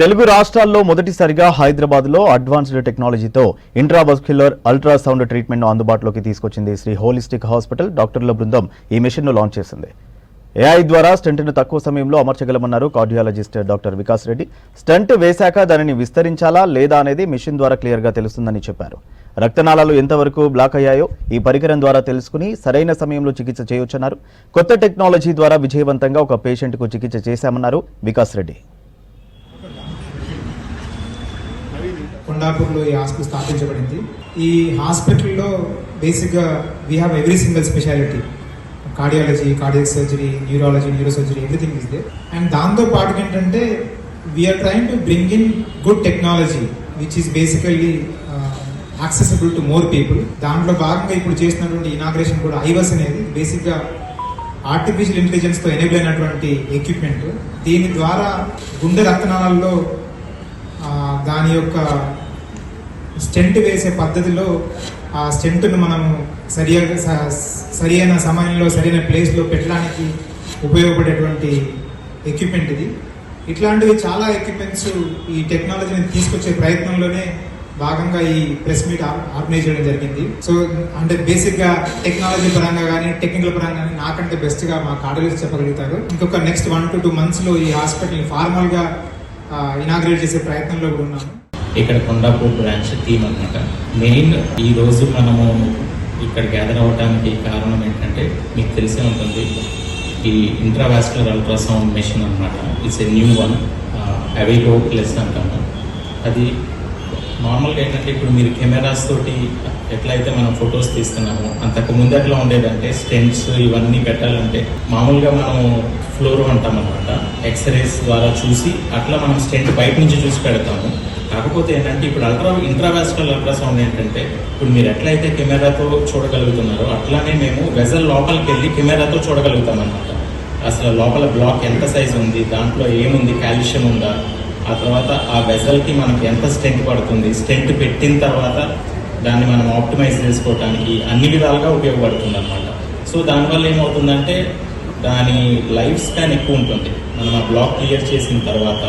తెలుగు రాష్ట్రాల్లో మొదటిసారిగా హైదరాబాద్లో అడ్వాన్స్డ్ టెక్నాలజీతో ఇంట్రావస్క్యులర్ అల్ట్రాసౌండ్ ట్రీట్మెంట్ను అందుబాటులోకి తీసుకొచ్చింది శ్రీ హోలిస్టిక్ హాస్పిటల్. డాక్టర్ల బృందం ఈ మెషిన్ను లాంచ్ చేసింది. ఏఐ ద్వారా స్టంట్ను తక్కువ సమయంలో అమర్చగలమన్నారు cardiologist doctor Vikas Reddy. Stent వేశాక దానిని విస్తరించాలా లేదా అనేది మెషిన్ ద్వారా క్లియర్గా తెలుస్తుందని చెప్పారు. రక్తనాళాలు ఎంతవరకు బ్లాక్ అయ్యాయో ఈ పరికరం ద్వారా తెలుసుకుని సరైన సమయంలో చికిత్స చేయొచ్చన్నారు. కొత్త టెక్నాలజీ ద్వారా విజయవంతంగా ఒక పేషెంట్కు చికిత్స చేశామన్నారు వికాస్ రెడ్డి. కొండాపూర్లో ఈ హాస్పిటల్ స్థాపించబడింది. ఈ హాస్పిటల్లో బేసిక్గా we have every single speciality, cardiology, cardiac surgery, neurology, neuro surgery, everything is there. And దాంతో పాటు ఏంటంటే we're trying to bring in good technology which is basically accessible to more people. దాంట్లో భాగంగా ఇప్పుడు చేసినటువంటి ఇనాగ్రేషన్ కూడా ఐవస్ అనేది బేసిక్గా ఆర్టిఫిషియల్ ఇంటెలిజెన్స్తో ఎనేబుల్ అయినటువంటి ఎక్విప్మెంట్. దీని ద్వారా గుండె రక్తనాళాల్లో దాని యొక్క స్టెంట్ వేసే పద్ధతిలో ఆ స్టెంట్ను మనం సరైన సమయంలో సరైన ప్లేస్లో పెట్టడానికి ఉపయోగపడేటువంటి ఎక్విప్మెంట్ ఇది. ఇట్లాంటివి చాలా ఎక్విప్మెంట్స్ ఈ టెక్నాలజీని తీసుకొచ్చే ప్రయత్నంలోనే భాగంగా ఈ ప్రెస్ మీట్ ఆర్గనైజ్ చేయడం జరిగింది. సో అంటే బేసిక్గా టెక్నాలజీ పరంగా కానీ టెక్నికల్ పరంగా కానీ నాకంటే బెస్ట్గా మా కార్డియాలజిస్ట్ చెప్పగలుగుతారు. ఇంకొక నెక్స్ట్ 1 to 2 monthsలో ఈ హాస్పిటల్ ఫార్మల్గా ఇనాగ్రేట్ చేసే ప్రయత్నంలో కూడా ఉన్నాము. ఇక్కడ కొండాపూర్ బ్రాంచ్ టీమ్ అనమాట. మెయిన్ ఈ రోజు మనము ఇక్కడ గ్యాదర్ అవ్వడానికి కారణం ఏంటంటే మీకు తెలిసే ఉంటుంది, ఈ ఇంట్రావాస్కులర్ అల్ట్రాసౌండ్ మెషిన్ అనమాట. ఇట్స్ ఎ న్యూ వన్, అవైలో ప్లస్ అంటాము. అది నార్మల్గా ఏంటంటే ఇప్పుడు మీరు కెమెరాస్ తోటి ఎట్లయితే మనం ఫొటోస్ తీస్తున్నామో అంతకు ముందట్లో ఉండేదంటే స్టెంట్స్ ఇవన్నీ పెట్టాలంటే మామూలుగా మనం ఫ్లోరో అంటాం అనమాట. ఎక్స్రేస్ ద్వారా చూసి అట్లా మనం స్టెంట్ బయట నుంచి చూసి పెడతాము. కాకపోతే ఏంటంటే ఇప్పుడు ఇంట్రావాస్కులర్ అల్ట్రాసౌండ్ ఏంటంటే ఇప్పుడు మీరు ఎట్లయితే కెమెరాతో చూడగలుగుతున్నారో అట్లానే మేము వెజల్ లోపలికి వెళ్ళి కెమెరాతో చూడగలుగుతాం అనమాట. అసలు లోపల బ్లాక్ ఎంత సైజు ఉంది, దాంట్లో ఏముంది, కాల్షియం ఉందా, ఆ తర్వాత ఆ వెజల్కి మనకి ఎంత స్టెంట్ పడుతుంది, స్టెంట్ పెట్టిన తర్వాత దాన్ని మనం ఆప్టిమైజ్ చేసుకోవడానికి అన్ని విధాలుగా ఉపయోగపడుతుంది అనమాట. సో దానివల్ల ఏమవుతుందంటే దాని లైఫ్ స్పాన్ ఎక్కువ ఉంటుంది. మనం ఆ బ్లాక్ క్లియర్ చేసిన తర్వాత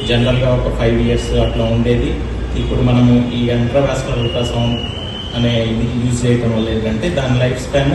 జనరల్గా ఒక 5 years అట్లా ఉండేది. ఇప్పుడు మనము ఈ ఇంట్రావాస్కులర్ అల్ట్రాసౌండ్ అనే ఇది యూజ్ చేయడం వల్ల ఏంటంటే దాని లైఫ్ స్పాన్